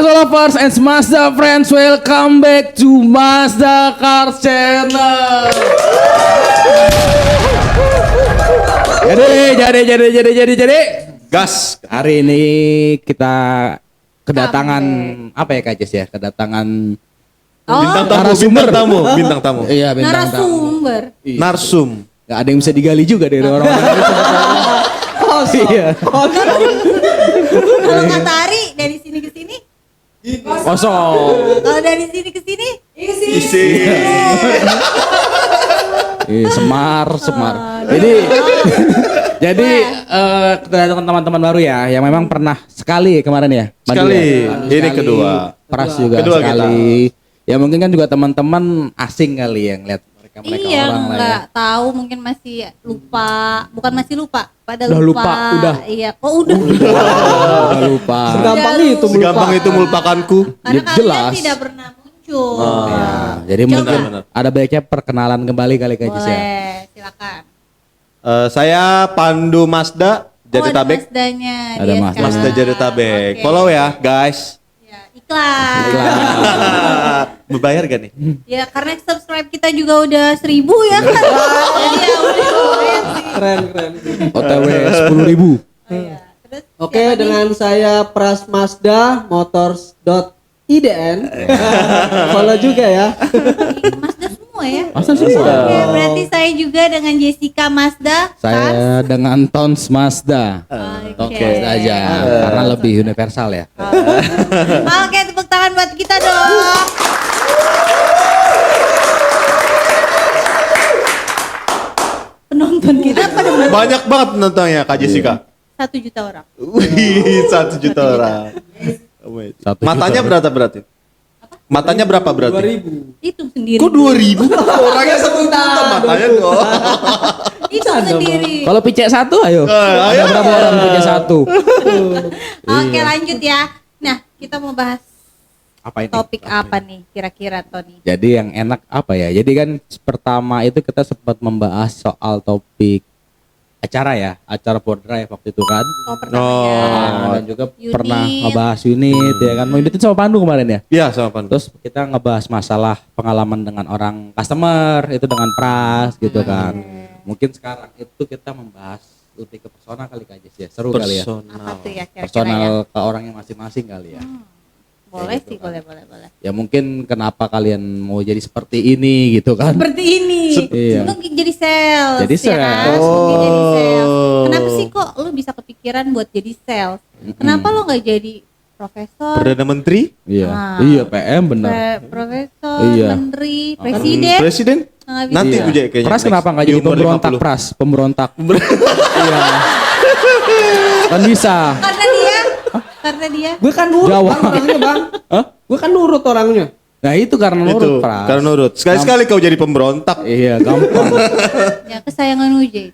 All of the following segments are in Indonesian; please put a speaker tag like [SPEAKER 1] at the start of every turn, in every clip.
[SPEAKER 1] Mazda lovers and Mazda friends, welcome back to Mazda Car Channel. Jadi, gas. Hari ini kita kedatangan apa ya Kak Jess ya? Kedatangan
[SPEAKER 2] bintang tamu.
[SPEAKER 1] Iya, bintang tamu.
[SPEAKER 3] Narasumber.
[SPEAKER 2] Narsum.
[SPEAKER 1] Gak ada yang bisa digali juga dari orang-orang. Iya.
[SPEAKER 3] Kalau kata Ari dari sini ke sini
[SPEAKER 1] Kosong.
[SPEAKER 3] kalau dari sini ke sini
[SPEAKER 2] Isi.
[SPEAKER 1] Iya, semar. Jadi kedatangan teman-teman baru ya, yang memang pernah sekali kemarin ya.
[SPEAKER 2] Sekali. Ini kedua.
[SPEAKER 1] Pras juga
[SPEAKER 2] Kedua
[SPEAKER 1] sekali. Ya mungkin kan juga teman-teman asing kali yang lihat mereka
[SPEAKER 3] iya
[SPEAKER 1] orang lah ya.
[SPEAKER 3] nggak tahu mungkin masih lupa, bukan masih lupa, pada
[SPEAKER 1] Udah lupa, udah.
[SPEAKER 3] Iya, kok udah.
[SPEAKER 1] Udah lupa.
[SPEAKER 2] Segampang itu melupakanku.
[SPEAKER 3] Karena kalian
[SPEAKER 1] Jelas.
[SPEAKER 3] tidak pernah muncul.
[SPEAKER 1] Ya, jadi
[SPEAKER 3] Coba.
[SPEAKER 1] mungkin ada baiknya perkenalan kembali kali Kak Jess ya.
[SPEAKER 3] Boleh, silakan.
[SPEAKER 2] Saya Pandu Mazda Jadetabek.
[SPEAKER 3] Ada Mazdanya.
[SPEAKER 1] Ada
[SPEAKER 3] dia
[SPEAKER 1] Mazda.
[SPEAKER 3] sekarang.
[SPEAKER 2] Mazda Jadetabek.
[SPEAKER 3] Oke.
[SPEAKER 2] Follow ya, guys.
[SPEAKER 3] Ya, iklan.
[SPEAKER 2] Berbayar gak nih?
[SPEAKER 3] Ya karena subscribe kita juga udah 1.000 ya kan. Jadi ya udah lumayan sih.
[SPEAKER 4] Keren.
[SPEAKER 1] OTW 10.000.
[SPEAKER 3] Oh, iya. Terus
[SPEAKER 4] Oke,
[SPEAKER 3] siapa nih?
[SPEAKER 4] dengan saya Pras Mazda Motors.idn. Follow juga ya.
[SPEAKER 3] Mazda semua ya.
[SPEAKER 1] Masa semua?
[SPEAKER 3] Oke, berarti saya juga dengan Jessica Mazda.
[SPEAKER 1] Saya dengan Tons Mazda.
[SPEAKER 3] Oke.
[SPEAKER 1] Mazda aja, karena lebih universal ya.
[SPEAKER 3] Oke, tepuk tangan buat kita dong. Penonton kita pada
[SPEAKER 2] Banyak banget penontonnya Kak Jessica.
[SPEAKER 3] 1 juta orang.
[SPEAKER 2] Wih, 1 juta orang.
[SPEAKER 1] Satu
[SPEAKER 2] Matanya
[SPEAKER 1] juta.
[SPEAKER 2] berapa berarti? Matanya berapa berarti?
[SPEAKER 4] 2000.
[SPEAKER 3] Itu sendiri.
[SPEAKER 2] Kok 2000? Orangnya 1 juta matanya kok.
[SPEAKER 3] Itu sendiri.
[SPEAKER 1] Kalau picek satu ayo.
[SPEAKER 2] Ayo.
[SPEAKER 1] Ada berapa orang picek satu?
[SPEAKER 3] Oke, lanjut ya. Nah, kita mau bahas
[SPEAKER 1] Apa ini?
[SPEAKER 3] topik apa nih kira-kira Tony?
[SPEAKER 1] Jadi yang enak apa ya? Jadi kan pertama itu kita sempat membahas soal topik acara board drive waktu itu kan.
[SPEAKER 3] Oh, pertamanya.
[SPEAKER 1] Dan juga
[SPEAKER 3] Unit.
[SPEAKER 1] pernah ngebahas unit ya kan. Unit itu sama Pandu kemarin ya.
[SPEAKER 2] Iya, sama Pandu.
[SPEAKER 1] Terus kita ngebahas masalah pengalaman dengan orang customer itu dengan Pras gitu kan. Mungkin sekarang itu kita membahas lebih ke personal kali Kak Jess ya. Seru kali ya.
[SPEAKER 3] Apa tuh ya kira-kira ya?
[SPEAKER 1] Personal ke orangnya masing-masing kali ya.
[SPEAKER 3] Boleh
[SPEAKER 1] gitu
[SPEAKER 3] sih,
[SPEAKER 1] kan.
[SPEAKER 3] boleh.
[SPEAKER 1] Ya mungkin kenapa kalian mau jadi seperti ini gitu kan.
[SPEAKER 3] Seperti ini.
[SPEAKER 1] Iya.
[SPEAKER 3] Lu jadi sales.
[SPEAKER 1] Jadi
[SPEAKER 3] ya
[SPEAKER 1] sales.
[SPEAKER 3] kan? Mungkin jadi sales.
[SPEAKER 2] Oh.
[SPEAKER 3] Kenapa sih kok lu bisa kepikiran buat jadi sales? Kenapa lu nggak jadi profesor?
[SPEAKER 2] Perdana Menteri?
[SPEAKER 1] Iya.
[SPEAKER 3] Ah.
[SPEAKER 1] Iya PM bener.
[SPEAKER 3] Profesor,
[SPEAKER 1] Iya.
[SPEAKER 3] menteri, presiden?
[SPEAKER 2] Presiden?
[SPEAKER 3] Nggak bisa.
[SPEAKER 2] Nanti
[SPEAKER 1] Iya.
[SPEAKER 2] gue jadi kayaknya.
[SPEAKER 1] Pras kenapa nggak jadi
[SPEAKER 2] Di umur
[SPEAKER 1] pemberontak
[SPEAKER 2] 50.
[SPEAKER 1] Pras? Pemberontak. Iya. Kan bisa.
[SPEAKER 3] Karena dia.
[SPEAKER 4] Gue kan nurut
[SPEAKER 1] Jawa.
[SPEAKER 4] bang orangnya bang.
[SPEAKER 1] Hah?
[SPEAKER 4] Gue kan nurut orangnya.
[SPEAKER 1] Nah itu karena
[SPEAKER 2] Itu,
[SPEAKER 1] nurut Pras.
[SPEAKER 2] karena nurut. Sekali-sekali kau jadi pemberontak.
[SPEAKER 1] Iya gampang.
[SPEAKER 3] Ya kesayangan Uje.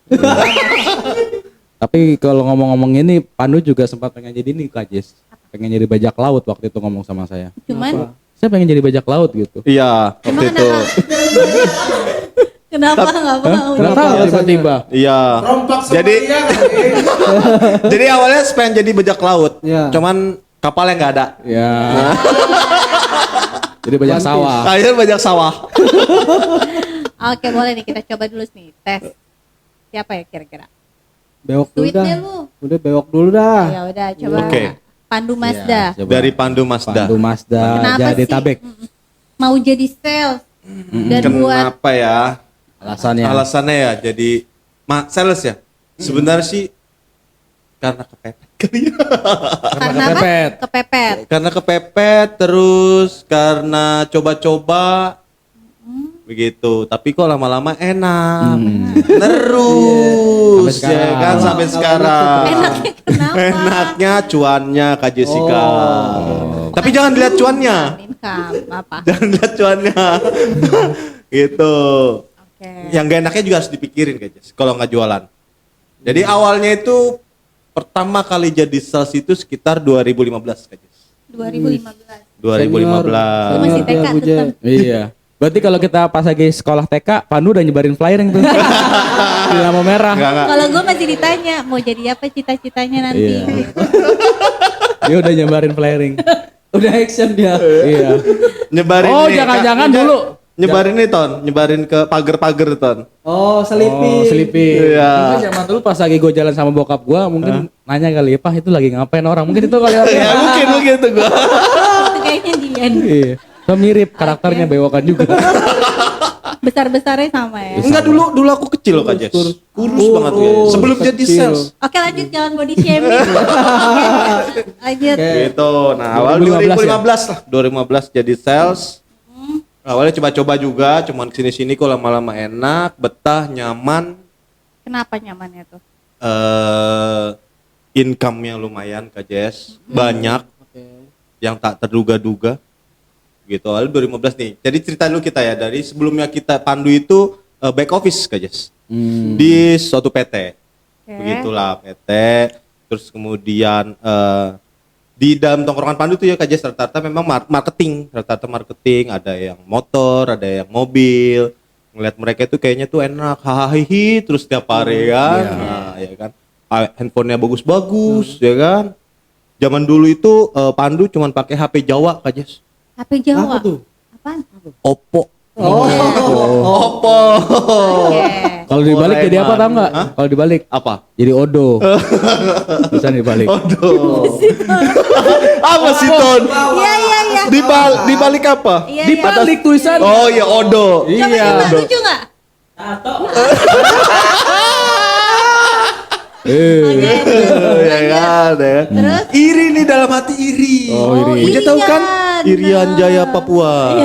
[SPEAKER 1] Tapi kalau ngomong-ngomong ini Pandu juga sempat pengen jadi ini Kak Jess. Pengen jadi bajak laut waktu itu ngomong sama saya.
[SPEAKER 3] Cuman
[SPEAKER 1] Saya pengen jadi bajak laut gitu.
[SPEAKER 2] Iya,
[SPEAKER 3] emang
[SPEAKER 2] waktu itu.
[SPEAKER 3] kenapa nggak mau?
[SPEAKER 1] Kenapa
[SPEAKER 4] Alasannya?
[SPEAKER 1] tiba-tiba?
[SPEAKER 2] Iya. Jadi jadi awalnya pengen jadi bajak laut.
[SPEAKER 4] Iya.
[SPEAKER 2] Cuman kapalnya nggak ada.
[SPEAKER 1] Ya. Jadi bajak
[SPEAKER 4] One
[SPEAKER 1] sawah.
[SPEAKER 2] Akhirnya bajak sawah.
[SPEAKER 3] Oke, boleh nih kita coba dulu nih tes. Siapa ya kira-kira?
[SPEAKER 4] Bewok dulu
[SPEAKER 3] Tweet
[SPEAKER 4] dah.
[SPEAKER 3] deh lu.
[SPEAKER 4] Udah bewok dulu dah.
[SPEAKER 3] Ya udah coba.
[SPEAKER 2] Oke.
[SPEAKER 3] Pandu Mazda.
[SPEAKER 1] Iya, coba.
[SPEAKER 2] Dari Pandu Mazda.
[SPEAKER 1] Pandu Mazda
[SPEAKER 3] Kenapa
[SPEAKER 1] Jadetabek.
[SPEAKER 3] sih mau jadi sales dan buat
[SPEAKER 2] Kenapa ya?
[SPEAKER 1] Alasannya.
[SPEAKER 2] Alasannya ya jadi sales ya. Sebenarnya sih karena kepepet kali ya.
[SPEAKER 3] karena apa?
[SPEAKER 1] kepepet.
[SPEAKER 3] Kepepet.
[SPEAKER 2] Karena kepepet terus karena coba-coba begitu. Tapi kok lama-lama enak. Terus
[SPEAKER 1] Sampai
[SPEAKER 2] ya kan
[SPEAKER 1] sekarang.
[SPEAKER 2] sampai sekarang.
[SPEAKER 3] Enaknya kenapa?
[SPEAKER 2] Enaknya cuannya Kak Jessica. Tapi jangan dilihat cuannya.
[SPEAKER 3] Income apa?
[SPEAKER 2] Jangan lihat cuannya. Gitu.
[SPEAKER 3] Oke.
[SPEAKER 2] Yang gak enaknya juga harus dipikirin Kak Jess kalau nggak jualan. Jadi awalnya itu pertama kali jadi sales itu sekitar 2015 Kak Jess.
[SPEAKER 3] 2015.
[SPEAKER 2] 2015.
[SPEAKER 3] Masih TK
[SPEAKER 4] Buje.
[SPEAKER 3] tetap.
[SPEAKER 1] Iya. Berarti kalau kita pas lagi sekolah TK, Pandu udah nyebarin flyer tuh. Di lampu merah.
[SPEAKER 2] Enggak.
[SPEAKER 3] Kalau gue masih ditanya mau jadi apa cita-citanya nanti.
[SPEAKER 1] Iya. Dia udah nyebarin flaring.
[SPEAKER 4] Udah action dia.
[SPEAKER 1] Iya.
[SPEAKER 2] Nyebarin
[SPEAKER 1] Oh,
[SPEAKER 2] nih,
[SPEAKER 1] jangan-jangan
[SPEAKER 2] Kak,
[SPEAKER 1] dulu.
[SPEAKER 2] nyebarin nih Ton, nyebarin ke pagar-pagar Ton.
[SPEAKER 4] Oh,
[SPEAKER 1] Oh,
[SPEAKER 4] seliping.
[SPEAKER 1] seliping.
[SPEAKER 2] Iya.
[SPEAKER 1] Mungkin zaman dulu pas lagi gue jalan sama bokap gue, mungkin nanya kali ya, Pak itu lagi ngapain orang? Mungkin itu kali orang.
[SPEAKER 2] Ya mungkin tuh gua.
[SPEAKER 3] Itu kayaknya Dian.
[SPEAKER 1] Iya. So, mirip karakternya bewokan juga.
[SPEAKER 3] Besar-besarnya sama ya.
[SPEAKER 2] Enggak, dulu aku kecil loh Kak Jess. Kurus banget ya. Sebelum
[SPEAKER 4] kecil.
[SPEAKER 2] jadi sales.
[SPEAKER 3] Oke lanjut, jangan body shaming. Lanjut.
[SPEAKER 2] Gitu. Nah, awal 2015 lah. 2015 jadi sales. Awalnya coba-coba juga, cuman kesini-sini kok lama-lama enak, betah, nyaman.
[SPEAKER 3] Kenapa nyamannya tuh?
[SPEAKER 2] Income-nya lumayan Kak Jess. Banyak yang tak terduga-duga. Gitu. Awal 2015 nih. Jadi cerita dulu kita ya, dari sebelumnya kita pandu itu back office Kak Jess. Di suatu PT.
[SPEAKER 3] Oke.
[SPEAKER 2] Begitulah PT. Terus kemudian di dalam tongkrongan pandu itu ya Kak Jess rata-rata memang marketing, ada yang motor, ada yang mobil. Ngeliat mereka itu kayaknya tuh enak, hahaha terus tiap hari kan. Nah, ya kan. Handphonenya bagus-bagus ya kan. Zaman dulu itu pandu cuman pakai HP Jawa Kak Jess.
[SPEAKER 3] HP Jawa.
[SPEAKER 4] Apa tuh?
[SPEAKER 3] Apaan?
[SPEAKER 2] Oppo.
[SPEAKER 4] Oh.
[SPEAKER 2] Oppo.
[SPEAKER 3] Oke.
[SPEAKER 1] Kalau dibalik jadi apa tau nggak?
[SPEAKER 2] Hah?
[SPEAKER 1] Kalau dibalik
[SPEAKER 2] Apa?
[SPEAKER 1] jadi Odo. Bisa dibalik.
[SPEAKER 2] Aduh. Apa sih Ton?
[SPEAKER 3] Iya.
[SPEAKER 2] Dibalik apa?
[SPEAKER 3] Iya,
[SPEAKER 1] Dibalik tulisan.
[SPEAKER 2] Oh ya Odo.
[SPEAKER 3] Coba
[SPEAKER 1] Iya.
[SPEAKER 3] coba lucu nggak?
[SPEAKER 2] Ya kan, ya kan.
[SPEAKER 3] Terus?
[SPEAKER 2] Iri nih dalam hati iri.
[SPEAKER 1] Oh, iri.
[SPEAKER 2] Dia tahu kan?
[SPEAKER 3] Irian.
[SPEAKER 2] Irian Jaya Papua.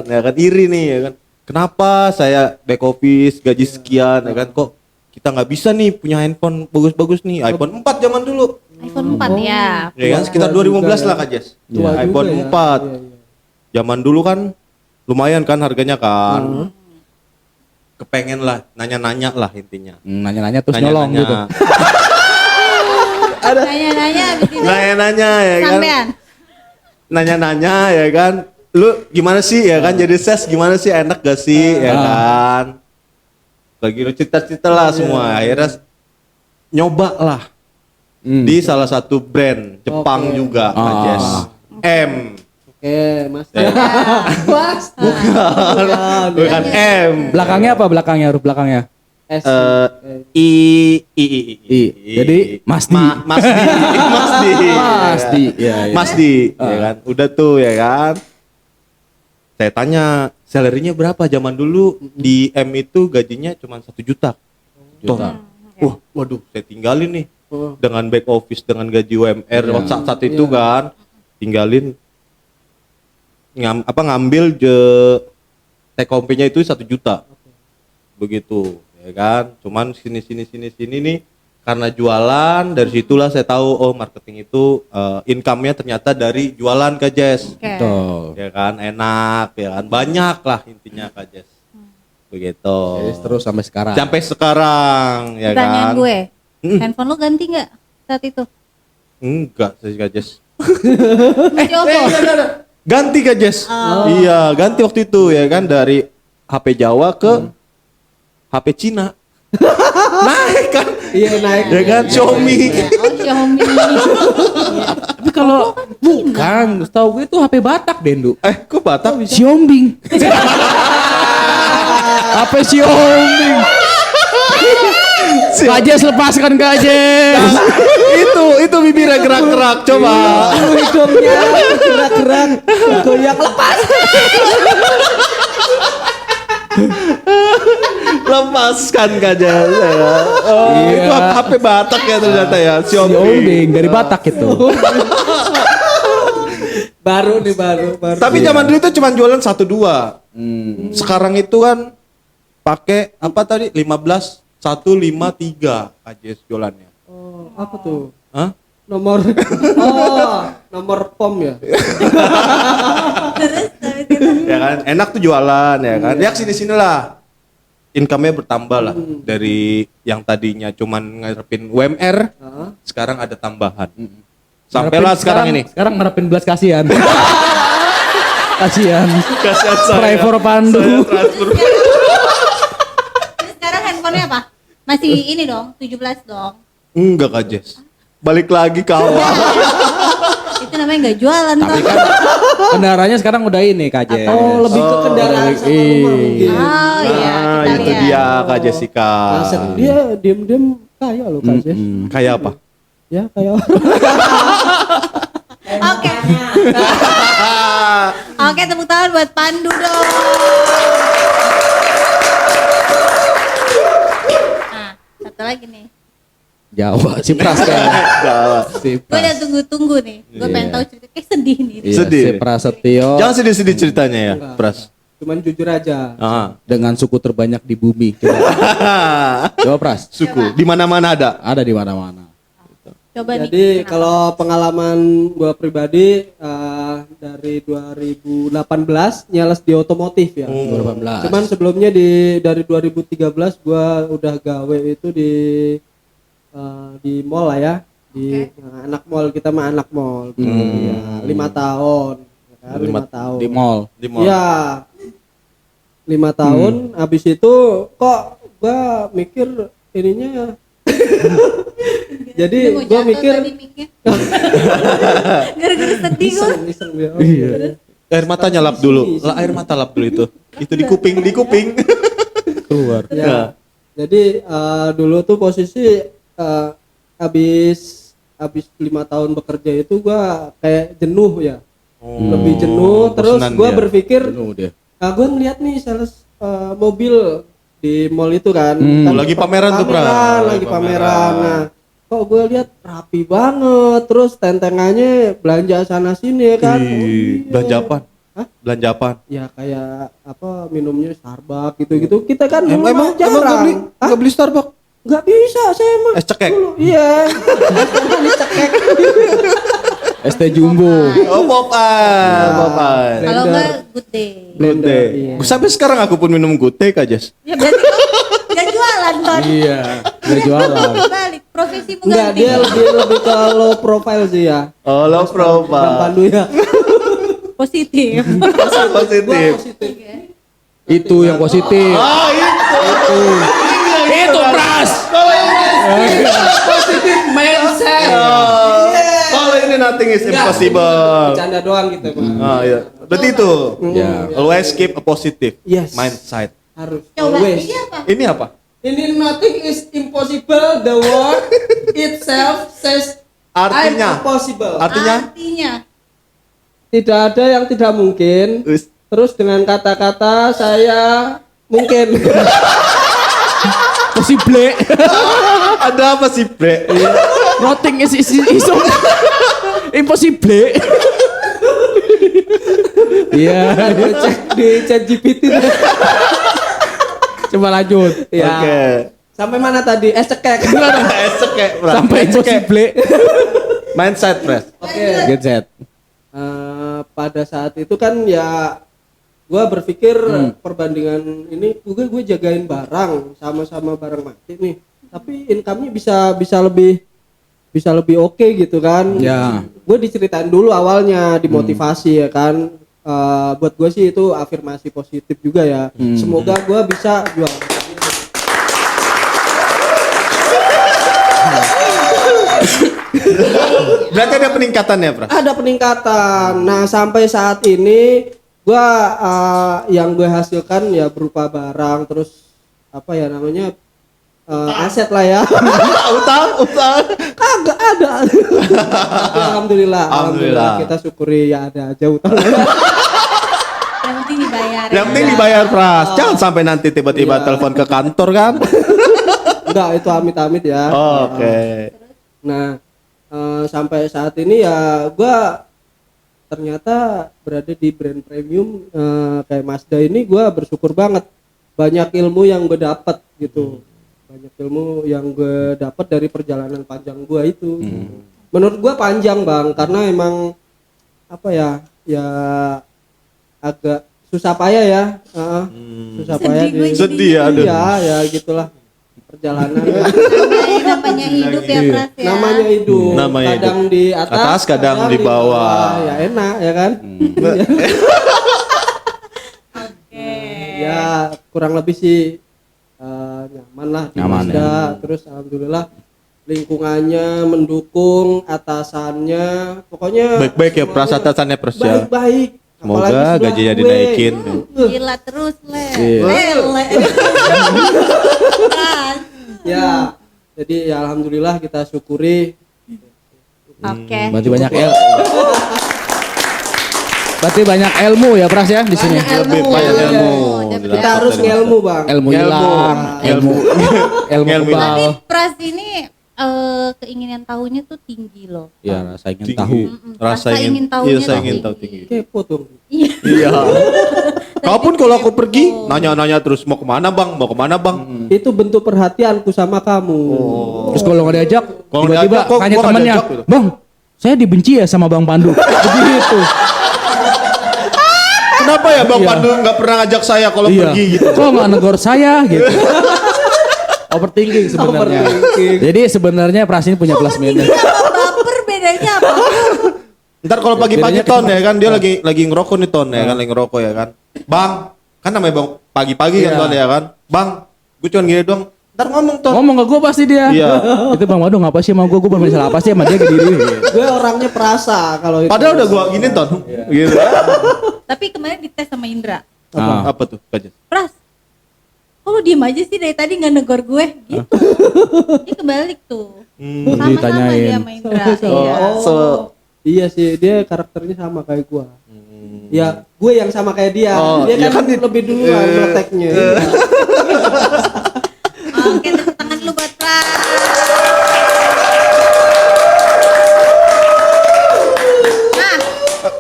[SPEAKER 2] Ya kan iri nih ya kan. Kenapa saya back office gaji sekian ya kan, kok kita nggak bisa nih punya handphone bagus-bagus nih, iPhone 4 zaman dulu.
[SPEAKER 3] iPhone 4 ya.
[SPEAKER 2] Ya kan sekitar 2015 lah Kak Jess.
[SPEAKER 4] Tua juga
[SPEAKER 2] iPhone
[SPEAKER 4] ya.
[SPEAKER 2] 4.
[SPEAKER 4] Iya, iya.
[SPEAKER 2] Zaman dulu kan lumayan kan harganya kan. Kepengen lah, nanya-nanya lah intinya.
[SPEAKER 1] Nanya-nanya terus nyolong gitu.
[SPEAKER 3] Nanya-nanya abis itu
[SPEAKER 2] Nanya-nanya ya kan.
[SPEAKER 3] sampean.
[SPEAKER 2] Nanya-nanya ya kan. Lu gimana sih ya kan jadi sales gimana sih, enak gak sih ya kan. Bagi lu cita-cita lah semua. Akhirnya nyoba lah di salah satu brand Jepang
[SPEAKER 4] Oke.
[SPEAKER 2] juga Kak Jess. M.
[SPEAKER 4] Oke, Mas.
[SPEAKER 2] Ya.
[SPEAKER 4] Mas.
[SPEAKER 2] Bukan M.
[SPEAKER 1] Belakangnya apa? Belakangnya huruf belakangnya.
[SPEAKER 4] S.
[SPEAKER 2] I.
[SPEAKER 1] Jadi Masdi.
[SPEAKER 2] Masdi. Masdi.
[SPEAKER 1] Masdi. Iya, iya.
[SPEAKER 2] Masdi, ya kan. Udah tuh ya kan. Saya tanya, salary-nya berapa zaman dulu di M itu gajinya cuma 1 juta.
[SPEAKER 1] Juta.
[SPEAKER 2] Wah, waduh, saya tinggalin nih
[SPEAKER 4] Oh.
[SPEAKER 2] dengan back office dengan gaji UMR saat itu kan, tinggalin ngambil take home-nya itu 1 juta. Begitu, ya kan. Cuman sini nih karena jualan, dari situlah saya tahu oh marketing itu income-nya ternyata dari jualan Kak Jess.
[SPEAKER 3] Oke.
[SPEAKER 1] Betul.
[SPEAKER 2] Ya kan, enak ya kan, banyak lah intinya Kak Jess. Begitu.
[SPEAKER 1] Terus sampai sekarang.
[SPEAKER 2] Sampai sekarang ya
[SPEAKER 3] Pertanyaan
[SPEAKER 2] kan.
[SPEAKER 3] gue,
[SPEAKER 2] Mm.
[SPEAKER 3] handphone lu ganti nggak saat itu?
[SPEAKER 2] Enggak sih Kak Jess.
[SPEAKER 3] Masih Oppo?
[SPEAKER 2] Ganti Kak Jess. Iya, ganti waktu itu ya kan dari HP Jawa ke HP Cina. Naik kan?
[SPEAKER 4] Iya naik.
[SPEAKER 2] Ya kan, Xiaomi.
[SPEAKER 3] Oh Xiaomi.
[SPEAKER 1] Tapi kalau bukan, setahu gue itu HP Batak Dendu.
[SPEAKER 2] Kok Batak?
[SPEAKER 1] Siombing. HP Siombing. Kajes lepaskan Kajes.
[SPEAKER 2] itu bibirnya gerak-gerak coba.
[SPEAKER 4] Hidungnya gerak-gerak, goyang lepas.
[SPEAKER 2] Lepaskan Kak Jess. Oh,
[SPEAKER 1] Iya.
[SPEAKER 2] itu HP Batak ya ternyata ya, Xiaomi.
[SPEAKER 1] Siombing dari Batak itu.
[SPEAKER 4] Baru nih baru.
[SPEAKER 2] Tapi zaman dulu itu cuma jualan 1-2. Sekarang itu kan pakai apa tadi 15153 aja jualannya.
[SPEAKER 4] Oh, apa tuh?
[SPEAKER 2] Hah?
[SPEAKER 4] Nomor nomor POM ya.
[SPEAKER 2] Ya kan enak tuh jualan ya kan. Ya sini lah. Income-nya bertambah lah dari yang tadinya cuman ngarepin UMR, sekarang ada tambahan. Sampailah sekarang ini.
[SPEAKER 1] Sekarang ngarepin belas kasihan. Kasihan.
[SPEAKER 2] Kasihan
[SPEAKER 1] Spray for Pandu.
[SPEAKER 3] Terus sekarang handphonenya apa? Masih ini dong, 17 dong.
[SPEAKER 2] Enggak Kak Jess. Balik lagi ke awal.
[SPEAKER 3] Itu namanya nggak jualan
[SPEAKER 1] Tapi
[SPEAKER 3] Bang.
[SPEAKER 1] kan kendaraannya sekarang udah ini Kak Jess.
[SPEAKER 4] Oh, lebih ke kendaraan sama rumah mungkin.
[SPEAKER 3] Oh iya,
[SPEAKER 2] Ah,
[SPEAKER 3] kita
[SPEAKER 2] itu
[SPEAKER 3] lihat.
[SPEAKER 2] dia Kak Jessica.
[SPEAKER 4] Aset dia diem-diem kaya loh Kak Jess.
[SPEAKER 2] Kayak apa?
[SPEAKER 4] Ya kayak
[SPEAKER 3] Oke. Oke, tepuk tangan buat Pandu dong. Nah, satu lagi nih.
[SPEAKER 1] Jawa si Pras kayaknya. Si
[SPEAKER 3] Gue udah
[SPEAKER 1] Pras.
[SPEAKER 3] tunggu-tunggu nih. Gue pengen
[SPEAKER 1] Iya.
[SPEAKER 3] tahu cerita. Kayak sedih nih.
[SPEAKER 1] Iya,
[SPEAKER 2] Sedih.
[SPEAKER 1] Si Prasetyo
[SPEAKER 2] Jangan sedih-sedih ceritanya ya, Pras.
[SPEAKER 4] cuman jujur aja.
[SPEAKER 2] Ah.
[SPEAKER 1] dengan suku terbanyak di bumi. Coba, coba Pras.
[SPEAKER 2] Suku di mana-mana ada.
[SPEAKER 1] Ada di mana-mana.
[SPEAKER 3] Coba nih.
[SPEAKER 4] Jadi
[SPEAKER 3] kenapa?
[SPEAKER 4] kalau pengalaman gua pribadi dari 2018 nyales di otomotif ya.
[SPEAKER 1] 2018.
[SPEAKER 4] Cuman sebelumnya dari 2013 gua udah gawe itu di mall lah ya. Di anak mall, kita mah anak mall. Ya, 5 tahun. Ya kan, 5 tahun.
[SPEAKER 1] Di mall.
[SPEAKER 2] Di mall.
[SPEAKER 4] Iya. 5 tahun habis itu kok gua mikir ininya jadi
[SPEAKER 3] Dia mau
[SPEAKER 4] gua
[SPEAKER 3] jatuh
[SPEAKER 4] mikir
[SPEAKER 3] tadi mic-nya. Gara-gara sedih gue.
[SPEAKER 4] iseng dia. Oh, iya.
[SPEAKER 2] Air mata nyalap dulu. Lah air mata lap dulu itu. Itu di kuping, di kuping.
[SPEAKER 1] Keluar.
[SPEAKER 4] Ya. Jadi dulu tuh posisi habis 5 tahun bekerja itu gua kayak jenuh ya. Lebih jenuh terus
[SPEAKER 2] bosenan
[SPEAKER 4] gua
[SPEAKER 2] dia.
[SPEAKER 4] berpikir
[SPEAKER 1] Penuh dia.
[SPEAKER 4] gua ngeliat nih sales mobil di mall itu kan.
[SPEAKER 2] Lagi pameran tuh, Pra.
[SPEAKER 4] Lagi pameran. Nah, kok gue lihat rapi banget, terus tentengannya belanja sana sini ya kan. Oh, iya.
[SPEAKER 2] Belanja apa?
[SPEAKER 4] Hah?
[SPEAKER 2] Belanja apa?
[SPEAKER 4] Ya kayak apa minumnya Starbucks gitu-gitu. Kita kan dulu
[SPEAKER 2] Emang
[SPEAKER 4] jarang.
[SPEAKER 2] nggak beli Starbucks?
[SPEAKER 4] Nggak bisa saya mah.
[SPEAKER 2] Es cekek.
[SPEAKER 4] Dulu, iya. Dicekek.
[SPEAKER 1] ST Jumbo.
[SPEAKER 2] Oh, Popeye.
[SPEAKER 3] Kalau
[SPEAKER 4] Blender.
[SPEAKER 3] enggak good day.
[SPEAKER 2] Good day.
[SPEAKER 4] Iya.
[SPEAKER 2] Sampai sekarang aku pun minum good day, Kak Jess.
[SPEAKER 3] Ya berarti lo gak jualan Ton.
[SPEAKER 1] Iya. Dia jualan.
[SPEAKER 3] Balik profesimu
[SPEAKER 4] Enggak,
[SPEAKER 3] ganti.
[SPEAKER 4] dia lebih ke low profile sih ya.
[SPEAKER 2] Oh, low
[SPEAKER 4] Bang
[SPEAKER 2] profile.
[SPEAKER 4] Pandu ya.
[SPEAKER 3] Positif.
[SPEAKER 2] Positif.
[SPEAKER 1] Itu yang positif.
[SPEAKER 2] Ah, itu.
[SPEAKER 1] Itu Pras.
[SPEAKER 4] Positif mindset.
[SPEAKER 2] Kalau ini nothing is impossible.
[SPEAKER 4] Bercanda doang gitu, Bang.
[SPEAKER 2] Ah, iya. Berarti itu.
[SPEAKER 1] Ya.
[SPEAKER 2] Always keep a positive
[SPEAKER 4] Yes.
[SPEAKER 2] mindset.
[SPEAKER 4] Harus.
[SPEAKER 3] Coba
[SPEAKER 4] Always.
[SPEAKER 3] ini apa?
[SPEAKER 2] Ini apa?
[SPEAKER 4] Ini nothing is impossible. The word itself says
[SPEAKER 2] Artinya?
[SPEAKER 4] I'm possible.
[SPEAKER 2] Artinya?
[SPEAKER 3] Artinya
[SPEAKER 4] Tidak ada yang tidak mungkin.
[SPEAKER 2] Wis.
[SPEAKER 4] Terus dengan kata-kata saya mungkin.
[SPEAKER 1] Possible.
[SPEAKER 2] Ada apa sih, Bre?
[SPEAKER 1] Nothing is impossible. Iya.
[SPEAKER 4] Cek di chat GPT.
[SPEAKER 1] Coba lanjut.
[SPEAKER 4] Ya.
[SPEAKER 2] Oke.
[SPEAKER 4] Sampai mana tadi? Cekek.
[SPEAKER 2] Esek kayak, Bra.
[SPEAKER 1] Sampai
[SPEAKER 2] Esek kayak.
[SPEAKER 1] impossible.
[SPEAKER 2] Mindset, Bre.
[SPEAKER 4] Oke.
[SPEAKER 1] Get set.
[SPEAKER 4] Pada saat itu kan ya gua berpikir perbandingan ini gue jagain barang sama-sama barang mati nih, tapi income-nya bisa lebih oke gitu kan.
[SPEAKER 1] Ya.
[SPEAKER 4] Gue diceritain dulu awalnya, dimotivasi ya kan. Buat gue sih itu afirmasi positif juga ya. Semoga gue bisa jual.
[SPEAKER 2] Berarti ada peningkatan ya, Bra?
[SPEAKER 4] Ada peningkatan. Nah sampai saat ini gua yang gue hasilkan ya berupa barang, terus apa ya namanya aset lah ya.
[SPEAKER 2] Utang.
[SPEAKER 4] Kagak ada. Tapi alhamdulillah kita syukuri ya ada aja utang.
[SPEAKER 3] yang penting dibayar.
[SPEAKER 2] Yang penting dibayar, Pras. Jangan sampai nanti tiba-tiba
[SPEAKER 4] Iya.
[SPEAKER 2] telepon ke kantor kan.
[SPEAKER 4] Enggak, itu amit-amit ya.
[SPEAKER 2] Oke.
[SPEAKER 4] Nah sampai saat ini ya gua ternyata berada di brand premium kayak Mazda ini, gua bersyukur banget. Banyak ilmu yang gue dapat gitu. Banyak ilmu yang gue dapat dari perjalanan panjang gua itu. Menurut gua panjang, Bang, karena emang apa ya agak susah payah ya. Susah payah
[SPEAKER 3] Sedih gue jadi.
[SPEAKER 2] Sedih ya, aduh.
[SPEAKER 4] ya gitulah perjalanan.
[SPEAKER 3] Namanya hidup ya Pras ya.
[SPEAKER 4] Namanya hidup.
[SPEAKER 2] Namanya
[SPEAKER 4] Kadang
[SPEAKER 2] hidup.
[SPEAKER 4] di atas,
[SPEAKER 2] Kadang di bawah.
[SPEAKER 4] Ya enak ya kan?
[SPEAKER 3] Oke.
[SPEAKER 4] Ya kurang lebih sih nyaman lah di
[SPEAKER 1] Nyaman,
[SPEAKER 4] Mazda. Terus alhamdulillah lingkungannya mendukung, atasannya, pokoknya
[SPEAKER 2] Baik-baik ya
[SPEAKER 4] semuanya
[SPEAKER 2] pras atasannya pras ya.
[SPEAKER 4] baik-baik.
[SPEAKER 2] Semoga
[SPEAKER 4] Apalagi sebelah
[SPEAKER 2] gajinya
[SPEAKER 4] gue.
[SPEAKER 2] dinaikin.
[SPEAKER 3] Gila terus, Le.
[SPEAKER 1] Iya.
[SPEAKER 3] Le. Kan.
[SPEAKER 4] Ya, jadi ya alhamdulillah kita syukuri.
[SPEAKER 3] Oke.
[SPEAKER 1] Berarti banyak ilmu ya Pras ya di sini.
[SPEAKER 2] Lebih banyak ilmu.
[SPEAKER 4] Kita harus ngelmu, Bang.
[SPEAKER 1] Ilmu hilang, ilmu
[SPEAKER 2] Ilmu.
[SPEAKER 1] kebal.
[SPEAKER 3] Tapi Pras ini keinginan tahunya tuh tinggi loh.
[SPEAKER 1] Ya, rasa ingin
[SPEAKER 2] Tinggi.
[SPEAKER 1] tahu.
[SPEAKER 2] Rasa
[SPEAKER 3] Rasa ingin
[SPEAKER 2] ingin
[SPEAKER 3] tahunya
[SPEAKER 2] iya, saya
[SPEAKER 3] tuh
[SPEAKER 2] ingin tahu
[SPEAKER 3] tinggi.
[SPEAKER 2] tinggi.
[SPEAKER 4] Kepo dong.
[SPEAKER 3] Iya.
[SPEAKER 2] Iya. Kapan kalau aku pergi nanya-nanya terus mau kemana bang, mau kemana bang?
[SPEAKER 4] Itu bentuk perhatianku sama kamu.
[SPEAKER 1] Terus kalau nggak diajak,
[SPEAKER 2] Kalau
[SPEAKER 1] tiba-tiba
[SPEAKER 2] diajak, kok
[SPEAKER 1] tanya
[SPEAKER 2] gua nggak
[SPEAKER 1] temennya,
[SPEAKER 2] diajak gitu?
[SPEAKER 1] Bang, saya dibenci ya sama Bang Pandu. Begitu.
[SPEAKER 2] Kenapa ya bang
[SPEAKER 1] Iya.
[SPEAKER 2] Pandu nggak pernah ngajak saya kalau
[SPEAKER 1] Iya.
[SPEAKER 2] pergi gitu?
[SPEAKER 1] Kok nggak negor saya gitu. Overthinking sebenarnya.
[SPEAKER 4] Overthinking.
[SPEAKER 1] Jadi sebenarnya Pras ini punya plus minus.
[SPEAKER 3] Baper bedanya apa?
[SPEAKER 2] Ntar kalau pagi-pagi
[SPEAKER 1] Bedanya
[SPEAKER 2] Ton ya kan dia lagi ngerokok nih Ton ya kan lagi ngerokok ya kan. Bang, kan namanya bang pagi-pagi kan
[SPEAKER 1] Iya.
[SPEAKER 2] Ton ya kan. Bang, gue cuma gini doang. Ntar ngomong Ton.
[SPEAKER 1] Ngomong ke gue pasti dia.
[SPEAKER 2] Iya.
[SPEAKER 1] Itu Bang Pandu ngapa sih sama gue bermasalah apa sih sama dia ke diri.
[SPEAKER 4] Gue orangnya perasa kalau itu.
[SPEAKER 2] Padahal udah gua gini Ton. Gitu.
[SPEAKER 3] Tapi kemarin dites sama Indra.
[SPEAKER 1] Ah.
[SPEAKER 2] Apa tuh Kak Jas?
[SPEAKER 3] Pras, kok lu diem aja sih dari tadi nggak negor gue? Gitu. Dia kebalik tuh. Sama-sama
[SPEAKER 1] Ditanyain.
[SPEAKER 3] dia sama Indra. Iya.
[SPEAKER 4] Oh, iya sih, dia karakternya sama kayak gua. Ya, gue yang sama kayak dia.
[SPEAKER 2] Oh,
[SPEAKER 4] Dia
[SPEAKER 2] iya
[SPEAKER 4] kan,
[SPEAKER 2] kan
[SPEAKER 4] lebih duluan meleteknya.
[SPEAKER 3] Oke, tepuk tangan dulu buat Pras. Nah,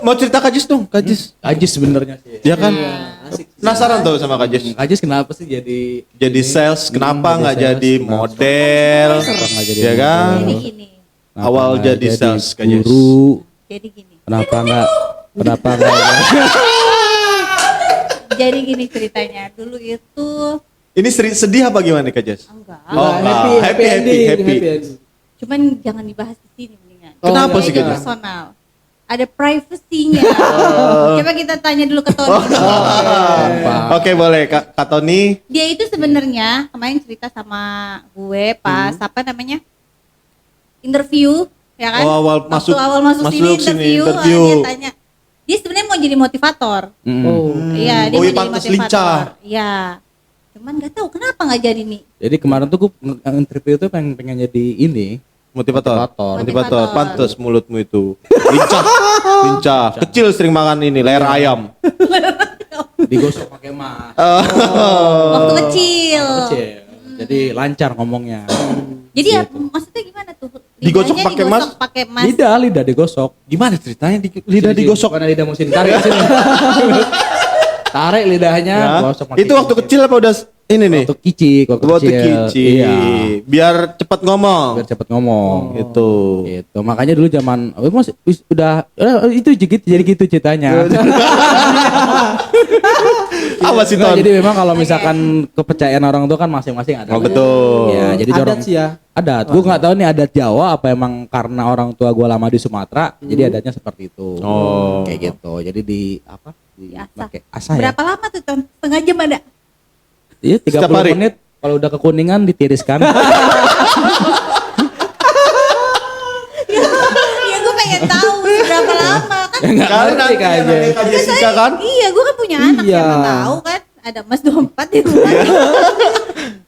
[SPEAKER 2] Mau cerita Kak Jas dong, Kak Jas.
[SPEAKER 1] Ajis sebenarnya sih.
[SPEAKER 2] Ya kan?
[SPEAKER 4] Asik.
[SPEAKER 2] Penasaran tuh sama Kak Jas.
[SPEAKER 1] Ajis kenapa sih jadi
[SPEAKER 2] Jadi sales, kenapa nggak
[SPEAKER 1] jadi
[SPEAKER 2] jadi
[SPEAKER 1] sales,
[SPEAKER 2] model?
[SPEAKER 1] nggak jadi
[SPEAKER 2] Ya kan?
[SPEAKER 3] jadi gini.
[SPEAKER 1] kenapa
[SPEAKER 2] Awal
[SPEAKER 1] nggak
[SPEAKER 2] jadi sales, Kak Jas.
[SPEAKER 1] guru?
[SPEAKER 3] Jadi gini.
[SPEAKER 1] Kenapa enggak
[SPEAKER 3] Jadi gini ceritanya. Dulu itu
[SPEAKER 2] Ini sedih apa gimana Kak Jas?
[SPEAKER 3] enggak.
[SPEAKER 2] Oh,
[SPEAKER 4] Nah,
[SPEAKER 2] happy ending.
[SPEAKER 3] Cuman jangan dibahas di sini mendingan.
[SPEAKER 2] Kenapa
[SPEAKER 3] Ini
[SPEAKER 2] sih,
[SPEAKER 3] aja
[SPEAKER 2] Kak?
[SPEAKER 3] personal. Ada privacy-nya. Coba kita tanya dulu ke Tony.
[SPEAKER 2] Oke boleh Kak Tony.
[SPEAKER 3] Dia itu sebenarnya kemarin cerita sama gue pas apa namanya? Interview, ya kan?
[SPEAKER 2] Oh, awal
[SPEAKER 3] Waktu
[SPEAKER 2] masuk-
[SPEAKER 3] awal masuk sini
[SPEAKER 2] masuk sini,
[SPEAKER 3] interview,
[SPEAKER 2] interview.
[SPEAKER 3] dia tanya. Dia sebenarnya mau jadi motivator.
[SPEAKER 4] Oh.
[SPEAKER 3] Iya, dia
[SPEAKER 2] Oh,
[SPEAKER 3] mau
[SPEAKER 2] iya,
[SPEAKER 3] jadi
[SPEAKER 2] pantes
[SPEAKER 3] motivator.
[SPEAKER 2] lincah.
[SPEAKER 3] Iya. Cuman nggak tahu kenapa nggak jadi nih.
[SPEAKER 1] Jadi kemarin tuh gue interview tuh pengen jadi ini
[SPEAKER 2] Motivator.
[SPEAKER 1] Motivator.
[SPEAKER 2] Motivator. Pantes mulutmu itu. Lincah. Lincah. Kecil sering makan ini leher ayam.
[SPEAKER 1] digosok pakai emas.
[SPEAKER 3] Waktu kecil.
[SPEAKER 1] Kecil. Jadi lancar ngomongnya.
[SPEAKER 3] Jadi ya maksudnya gimana tuh?
[SPEAKER 2] Digosok
[SPEAKER 3] Lidahnya
[SPEAKER 2] pakai mas?
[SPEAKER 3] Pakai mas.
[SPEAKER 1] Lidah digosok.
[SPEAKER 2] Gimana ceritanya lidah
[SPEAKER 1] Sini,
[SPEAKER 2] digosok?
[SPEAKER 1] Mana lidah musim tarik sini. Tarik lidahnya,
[SPEAKER 2] Ya.
[SPEAKER 1] gosok pakai
[SPEAKER 2] Itu waktu
[SPEAKER 1] cincin.
[SPEAKER 2] kecil apa udah ini nih?
[SPEAKER 1] Waktu kicik, waktu kecil.
[SPEAKER 2] kicik.
[SPEAKER 1] Iya.
[SPEAKER 2] Biar cepat ngomong.
[SPEAKER 1] Biar cepet ngomong.
[SPEAKER 2] Gitu.
[SPEAKER 1] Gitu. Makanya dulu zaman udah itu jadi gitu ceritanya.
[SPEAKER 2] Apa sih
[SPEAKER 1] Nggak,
[SPEAKER 2] Ton?
[SPEAKER 1] jadi memang kalau misalkan kepercayaan orang tua kan masing-masing ada.
[SPEAKER 2] Oh betul.
[SPEAKER 1] Ya, jadi
[SPEAKER 4] Adat
[SPEAKER 1] orang
[SPEAKER 4] sih ya.
[SPEAKER 1] adat. Gue nggak tahu nih adat Jawa apa emang karena orang tua gue lama di Sumatera, jadi adatnya seperti itu.
[SPEAKER 2] Oh.
[SPEAKER 1] Kayak gitu. Jadi di apa?
[SPEAKER 3] Diasah.
[SPEAKER 1] Pakai asah ya.
[SPEAKER 3] Berapa lama tuh Ton? Setengah jam ada?
[SPEAKER 1] Iya, 30
[SPEAKER 2] Setiap hari?
[SPEAKER 1] menit. Kalau udah kekuningan ditiriskan.
[SPEAKER 3] Iya gue pengen tahu berapa lama kan?
[SPEAKER 1] Enggak
[SPEAKER 2] Kan
[SPEAKER 1] ngerti
[SPEAKER 2] nanti
[SPEAKER 1] kayaknya.
[SPEAKER 2] anaknya Kak Jessica kan?
[SPEAKER 3] Iya gue kan punya anak
[SPEAKER 4] Iya.
[SPEAKER 3] yang tahu kan. Ada emas 24 di rumah.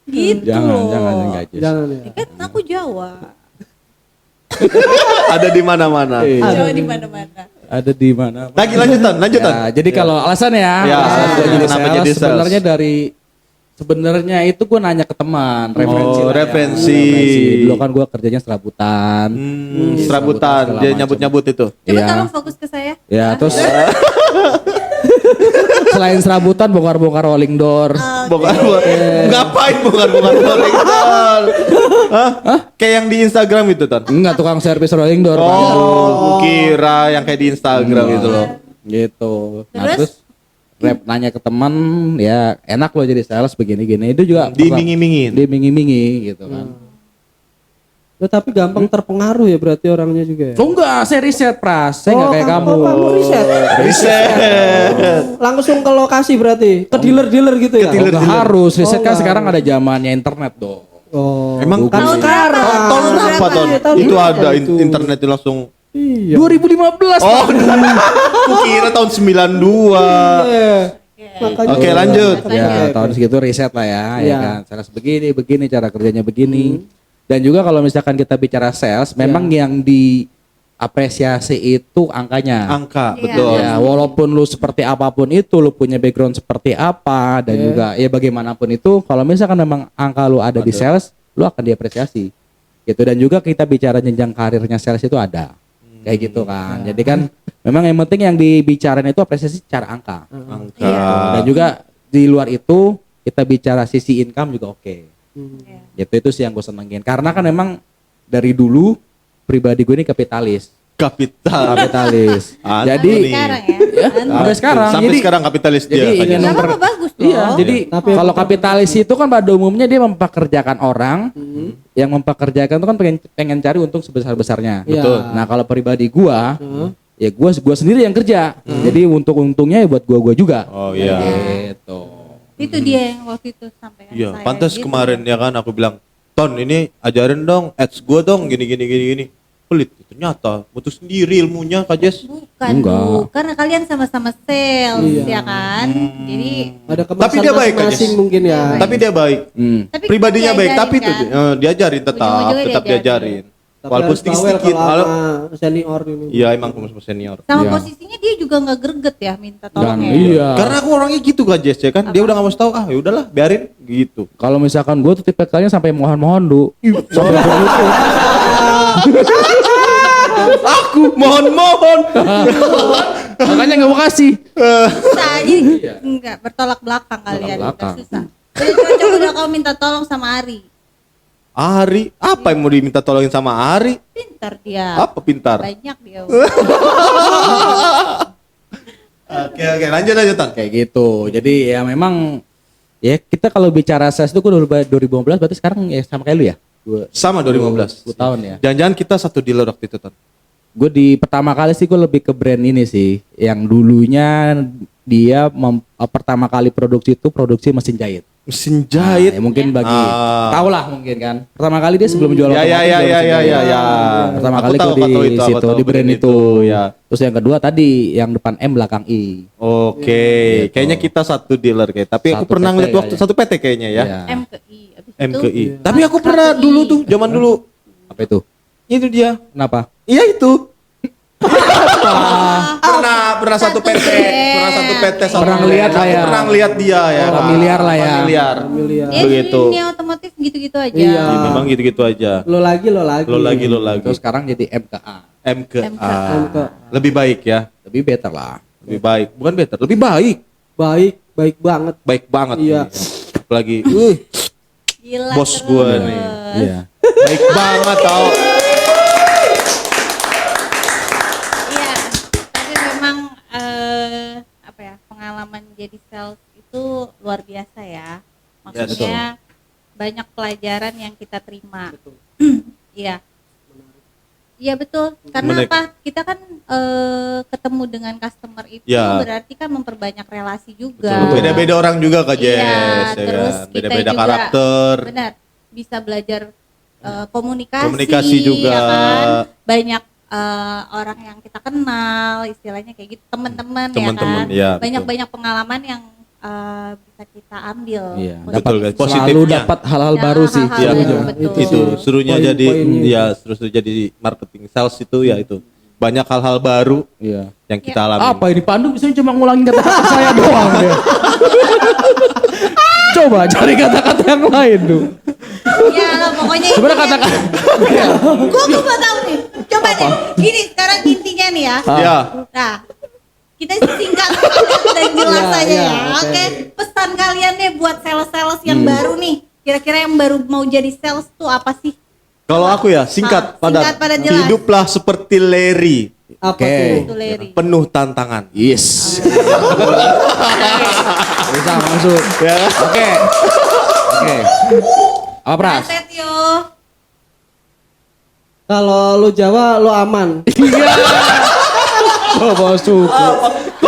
[SPEAKER 3] Gitu.
[SPEAKER 1] Jangan enggak Jess.
[SPEAKER 4] Jangan ya.
[SPEAKER 3] Kan aku Jawa.
[SPEAKER 2] Ada di mana-mana.
[SPEAKER 1] Iya.
[SPEAKER 3] Jawa di mana-mana.
[SPEAKER 1] Ada di mana?
[SPEAKER 2] Lagi lanjutan.
[SPEAKER 1] Ya, jadi kalau alasan ya,
[SPEAKER 2] Ya,
[SPEAKER 1] alasan gua jadi
[SPEAKER 2] kenapa
[SPEAKER 1] sales,
[SPEAKER 2] jadi sales?
[SPEAKER 1] sebenarnya itu gue nanya ke teman, referensi.
[SPEAKER 2] Oh,
[SPEAKER 1] lah ya.
[SPEAKER 2] referensi.
[SPEAKER 1] Dulu kan gue kerjanya serabutan.
[SPEAKER 2] Serabutan.
[SPEAKER 1] segala
[SPEAKER 2] Dia
[SPEAKER 1] macam.
[SPEAKER 2] nyabut-nyabut itu.
[SPEAKER 3] Coba
[SPEAKER 1] Iya.
[SPEAKER 3] tolong fokus ke saya.
[SPEAKER 1] Ya, terus selain serabutan bongkar-bongkar rolling door.
[SPEAKER 2] Bongkar ngapain bongkar-bongkar rolling door? Hah? Kayak yang di Instagram itu Ton.
[SPEAKER 1] Enggak, tukang servis rolling door. Pak.
[SPEAKER 2] Oh, kira yang kayak di Instagram itu loh.
[SPEAKER 1] Gitu. Nah,
[SPEAKER 3] Terus?
[SPEAKER 1] terus nanya ke teman, ya enak loh jadi sales begini-gini. Itu juga
[SPEAKER 2] Dimingi-mingin.
[SPEAKER 1] dimingi-mingi gitu kan.
[SPEAKER 4] Loh, tapi gampang terpengaruh ya berarti orangnya juga ya.
[SPEAKER 1] Oh enggak, saya riset Pras, saya enggak kayak kamu.
[SPEAKER 4] Kamu riset.
[SPEAKER 2] Riset.
[SPEAKER 4] Langsung ke lokasi berarti, ke dealer-dealer gitu ya.
[SPEAKER 1] Oh, enggak harus, riset kan sekarang ada zamannya internet dong.
[SPEAKER 4] Oh.
[SPEAKER 2] Emang kan
[SPEAKER 3] Tahun
[SPEAKER 2] sekarang
[SPEAKER 3] berapa?
[SPEAKER 2] tahun berapa
[SPEAKER 3] Tahun
[SPEAKER 2] ton?
[SPEAKER 4] berapa?
[SPEAKER 2] Itu
[SPEAKER 4] Iya,
[SPEAKER 2] ada
[SPEAKER 4] itu.
[SPEAKER 2] internet itu langsung.
[SPEAKER 4] Iya.
[SPEAKER 1] 2015.
[SPEAKER 2] Oh, aku kira tahun 92.
[SPEAKER 4] Iya. Makanya-
[SPEAKER 2] Oke, lanjut.
[SPEAKER 1] Ya,
[SPEAKER 4] Oke,
[SPEAKER 1] tahun
[SPEAKER 4] oke.
[SPEAKER 1] segitu riset lah ya, ya
[SPEAKER 4] Iya.
[SPEAKER 1] kan. Sales begini, cara kerjanya begini. Dan juga kalau misalkan kita bicara sales, memang yang diapresiasi itu angkanya.
[SPEAKER 2] Angka,
[SPEAKER 3] Iya.
[SPEAKER 2] betul.
[SPEAKER 1] Ya, walaupun lu seperti apapun itu, lu punya background seperti apa dan
[SPEAKER 4] Iya.
[SPEAKER 1] juga ya bagaimanapun itu, kalau misalkan memang angka lu ada di sales, lu akan diapresiasi. Gitu. Dan juga kita bicara jenjang karirnya sales itu ada. Kayak gitu kan. Jadi kan memang yang penting yang dibicarain itu apresiasi secara angka.
[SPEAKER 2] Angka.
[SPEAKER 1] Dan juga di luar itu kita bicara sisi income juga oke.
[SPEAKER 3] Iya.
[SPEAKER 1] Itu sih yang gue senengin. Karena kan memang dari dulu pribadi gue ini kapitalis. Kapitalis. Jadi
[SPEAKER 2] Nih.
[SPEAKER 3] Sekarang ya.
[SPEAKER 1] sampai sekarang.
[SPEAKER 2] Sampai
[SPEAKER 1] Jadi
[SPEAKER 2] sekarang kapitalis
[SPEAKER 1] jadi
[SPEAKER 2] dia.
[SPEAKER 1] ingin
[SPEAKER 2] kayaknya.
[SPEAKER 3] Gak
[SPEAKER 1] memper-
[SPEAKER 3] apa-apa, bagus loh.
[SPEAKER 1] Iya, jadi
[SPEAKER 4] Tapi
[SPEAKER 1] kalau kapitalis itu kan pada umumnya dia mempekerjakan orang, yang mempekerjakan itu kan pengen cari untung sebesar-besarnya.
[SPEAKER 4] Iya.
[SPEAKER 2] Betul.
[SPEAKER 1] Nah kalau pribadi gua, ya gua sendiri yang kerja, jadi untungnya ya buat gua juga.
[SPEAKER 2] Oh iya.
[SPEAKER 1] Gitu.
[SPEAKER 3] Itu dia yang waktu itu sampaikan
[SPEAKER 2] Iya,
[SPEAKER 3] saya.
[SPEAKER 2] pantas
[SPEAKER 3] gitu.
[SPEAKER 2] kemarin ya kan aku bilang, "Ton, ini ajarin dong ads gua dong gini." Pelit, ternyata butuh sendiri ilmunya Kak Jess.
[SPEAKER 3] Bukan
[SPEAKER 1] Enggak.
[SPEAKER 3] Bu, karena kalian sama-sama sales
[SPEAKER 4] Iya.
[SPEAKER 3] ya kan. Jadi
[SPEAKER 4] Ada
[SPEAKER 2] Tapi
[SPEAKER 4] kemasan
[SPEAKER 2] dia baik,
[SPEAKER 4] masing-masing
[SPEAKER 2] Kak,
[SPEAKER 4] mungkin ya.
[SPEAKER 2] Tapi dia baik.
[SPEAKER 3] tapi
[SPEAKER 2] Pribadinya baik,
[SPEAKER 3] diajarin
[SPEAKER 2] tapi itu
[SPEAKER 3] kan.
[SPEAKER 2] diajarin tetap
[SPEAKER 3] Ujung-ujungnya
[SPEAKER 2] diajarin.
[SPEAKER 4] Tapi
[SPEAKER 2] Walaupun
[SPEAKER 4] harus bawel
[SPEAKER 2] sedikit-sedikit.
[SPEAKER 4] kalau
[SPEAKER 2] Kalau
[SPEAKER 4] sama senior ini.
[SPEAKER 2] iya emang aku masih senior.
[SPEAKER 3] Sama
[SPEAKER 1] Iya.
[SPEAKER 3] posisinya dia juga nggak greget ya minta
[SPEAKER 1] Dan
[SPEAKER 3] tolongnya.
[SPEAKER 1] iya.
[SPEAKER 2] Karena aku orangnya gitu Kak Jess ya kan. Dia udah gak mau tahu, ya udahlah, biarin gitu.
[SPEAKER 1] Kalau misalkan gua tuh tipikalnya sampai mohon-mohon du. Sampai
[SPEAKER 2] Aku mohon.
[SPEAKER 1] makanya nggak mau kasih.
[SPEAKER 3] Susah jadi enggak bertolak belakang kalian.
[SPEAKER 1] belakang.
[SPEAKER 3] Susah. Udah cocok udah kau minta tolong sama Ari.
[SPEAKER 2] Ari, apa yang mau diminta tolongin sama Ari?
[SPEAKER 3] Pintar dia.
[SPEAKER 2] Apa pintar?
[SPEAKER 3] Banyak dia.
[SPEAKER 2] Oke, lanjut Tan.
[SPEAKER 1] Kayak gitu. Jadi ya memang ya kita kalau bicara sales itu gua 2015 berarti sekarang ya sama kayak lu ya.
[SPEAKER 2] Sama 2015.
[SPEAKER 1] 10 tahun ya.
[SPEAKER 2] Jangan-jangan kita satu dealer waktu itu Tan.
[SPEAKER 1] Gue di pertama kali sih gue lebih ke brand ini sih, yang dulunya dia pertama kali produksi mesin jahit.
[SPEAKER 2] Mesin jahit.
[SPEAKER 1] Ya, mungkin bagi tahu lah mungkin kan. Pertama kali dia sebelum jual
[SPEAKER 2] Ya,
[SPEAKER 1] otomotif,
[SPEAKER 2] ya,
[SPEAKER 1] jual
[SPEAKER 2] ya,
[SPEAKER 1] mesin
[SPEAKER 2] ya,
[SPEAKER 1] jahit.
[SPEAKER 2] ya, ya.
[SPEAKER 1] Pertama
[SPEAKER 2] Aku
[SPEAKER 1] kali
[SPEAKER 2] tahu,
[SPEAKER 1] gue
[SPEAKER 2] aku tahu
[SPEAKER 1] di
[SPEAKER 2] itu, aku
[SPEAKER 1] situ
[SPEAKER 2] tahu
[SPEAKER 1] di brand itu.
[SPEAKER 2] ya.
[SPEAKER 1] Terus yang kedua tadi yang depan M belakang I.
[SPEAKER 2] Oke, kayaknya kita satu dealer kayak. Tapi aku
[SPEAKER 1] Satu
[SPEAKER 2] pernah
[SPEAKER 1] PT
[SPEAKER 2] ngeliat waktu
[SPEAKER 1] kayaknya.
[SPEAKER 2] satu PT kayaknya ya.
[SPEAKER 1] Iya.
[SPEAKER 3] M ke I. Abis
[SPEAKER 2] M
[SPEAKER 3] itu
[SPEAKER 2] ke I. Tapi aku pernah
[SPEAKER 3] KPI.
[SPEAKER 2] dulu tuh, zaman dulu.
[SPEAKER 1] Apa itu?
[SPEAKER 2] Itu dia.
[SPEAKER 1] Kenapa?
[SPEAKER 2] Iya itu. pernah satu PT, pernah satu PT sama
[SPEAKER 1] Pernah ngeliat lah ya.
[SPEAKER 2] Pernah ngeliat dia ya.
[SPEAKER 1] Oh, familiar lah ya.
[SPEAKER 2] Familiar.
[SPEAKER 4] Familiar.
[SPEAKER 3] Dia
[SPEAKER 2] Begitu.
[SPEAKER 3] dunia otomotif gitu-gitu aja.
[SPEAKER 4] Iya.
[SPEAKER 2] Ya, memang gitu-gitu aja.
[SPEAKER 4] Lo lagi.
[SPEAKER 2] Lo lagi.
[SPEAKER 1] Terus sekarang jadi MKA.
[SPEAKER 2] M ke
[SPEAKER 3] M ke
[SPEAKER 2] A.
[SPEAKER 4] A.
[SPEAKER 2] Lebih baik ya.
[SPEAKER 1] Lebih better lah.
[SPEAKER 2] Lebih baik. Bukan better, lebih baik.
[SPEAKER 4] Baik banget.
[SPEAKER 2] Baik banget.
[SPEAKER 4] Iya.
[SPEAKER 2] nih. Apalagi
[SPEAKER 3] Gila
[SPEAKER 2] bos
[SPEAKER 3] terus.
[SPEAKER 2] gua nih.
[SPEAKER 1] Iya.
[SPEAKER 2] Baik banget tau.
[SPEAKER 3] Iya, tapi memang apa ya, pengalaman jadi sales itu luar biasa ya. Maksudnya banyak pelajaran yang kita terima. Iya. Iya betul. Karena
[SPEAKER 2] Menarik.
[SPEAKER 3] apa? Kita kan ketemu dengan customer itu
[SPEAKER 2] Ya.
[SPEAKER 3] berarti kan memperbanyak relasi juga.
[SPEAKER 2] Beda-beda orang juga Kak Jess.
[SPEAKER 3] Iya,
[SPEAKER 2] ya
[SPEAKER 3] terus
[SPEAKER 2] kan?
[SPEAKER 3] kita
[SPEAKER 2] Beda-beda
[SPEAKER 3] juga-
[SPEAKER 2] karakter.
[SPEAKER 3] Benar, bisa belajar komunikasi,
[SPEAKER 2] Komunikasi juga.
[SPEAKER 3] ya kan? Banyak orang yang kita kenal, istilahnya kayak gitu, teman-teman ya
[SPEAKER 2] Teman-teman,
[SPEAKER 3] kan.
[SPEAKER 2] ya, betul.
[SPEAKER 3] Banyak-banyak pengalaman yang bisa kita ambil.
[SPEAKER 1] Iya.
[SPEAKER 3] untuk
[SPEAKER 2] Betul,
[SPEAKER 3] bisnis.
[SPEAKER 2] guys. Positifnya.
[SPEAKER 1] Selalu dapat hal-hal
[SPEAKER 3] Ya,
[SPEAKER 1] baru sih.
[SPEAKER 3] hal-hal
[SPEAKER 2] Iya,
[SPEAKER 3] baru,
[SPEAKER 4] betul.
[SPEAKER 3] betul.
[SPEAKER 2] itu serunya
[SPEAKER 4] Poin-
[SPEAKER 2] jadi
[SPEAKER 4] poinnya.
[SPEAKER 2] ya terus jadi marketing sales itu ya itu banyak hal-hal baru
[SPEAKER 1] Iya.
[SPEAKER 2] yang kita
[SPEAKER 3] Ya.
[SPEAKER 2] alami.
[SPEAKER 1] Apa ini Pandu bisa cuma ngulangin kata-kata saya doang deh. Coba cari kata-kata yang lain tuh.
[SPEAKER 3] Ya lah, pokoknya
[SPEAKER 1] Sebenarnya
[SPEAKER 3] intinya-
[SPEAKER 1] kata-kata
[SPEAKER 3] Gua mau tahu nih. Coba deh. Gini sekarang intinya nih ya.
[SPEAKER 2] Ya,
[SPEAKER 3] Nah, kita singkat padat dan jelas
[SPEAKER 4] Iya,
[SPEAKER 3] aja
[SPEAKER 4] iya,
[SPEAKER 3] ya.
[SPEAKER 4] oke.
[SPEAKER 3] Oke, pesan kalian deh buat sales-sales yang baru nih. Kira-kira yang baru mau jadi sales tuh apa sih?
[SPEAKER 2] kalau aku ya singkat,
[SPEAKER 3] Singkat, padat, jelas.
[SPEAKER 2] hiduplah seperti Larry,
[SPEAKER 4] Apa
[SPEAKER 1] Oke.
[SPEAKER 4] tuh?
[SPEAKER 3] Itu Larry.
[SPEAKER 2] penuh tantangan.
[SPEAKER 1] Yes. Bisa masuk.
[SPEAKER 2] Ya.
[SPEAKER 1] Oke. Oke. Apa Pras?
[SPEAKER 3] Aset yo.
[SPEAKER 4] Kalau lu Jawa lo aman.
[SPEAKER 1] Oh, masuk.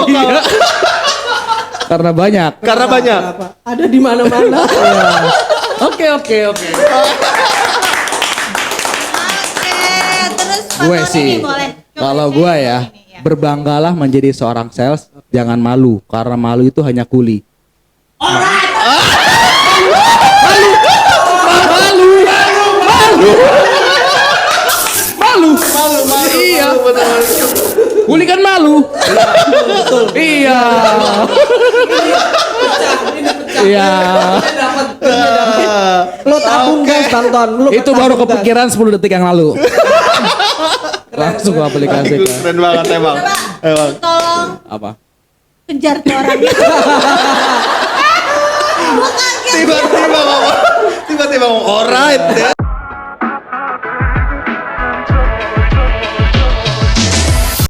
[SPEAKER 1] Iya. Karena banyak.
[SPEAKER 2] Karena banyak.
[SPEAKER 4] Apa? Ada di mana-mana.
[SPEAKER 1] Oke.
[SPEAKER 3] Oke, terus Pak
[SPEAKER 1] Gue
[SPEAKER 3] Tony
[SPEAKER 1] sih,
[SPEAKER 3] nih boleh. Coba
[SPEAKER 1] kalau
[SPEAKER 3] share
[SPEAKER 1] gue
[SPEAKER 3] ini,
[SPEAKER 1] ya,
[SPEAKER 3] ya.
[SPEAKER 1] berbanggalah menjadi seorang sales, jangan malu, karena malu itu hanya kuli. Malu. Iya. Kuli kan malu. Iya. Iya.
[SPEAKER 4] Lo tabung guys Bang Ton. Lo
[SPEAKER 1] Itu baru
[SPEAKER 4] tabung, guys.
[SPEAKER 1] kepikiran 10 detik yang lalu. Langsung gua aplikasikan.
[SPEAKER 2] Keren banget emang. Emang.
[SPEAKER 3] Tolong
[SPEAKER 1] Apa?
[SPEAKER 3] kejar tuh orang itu. Gua kaget.
[SPEAKER 2] Tiba-tiba ngomong alright ya.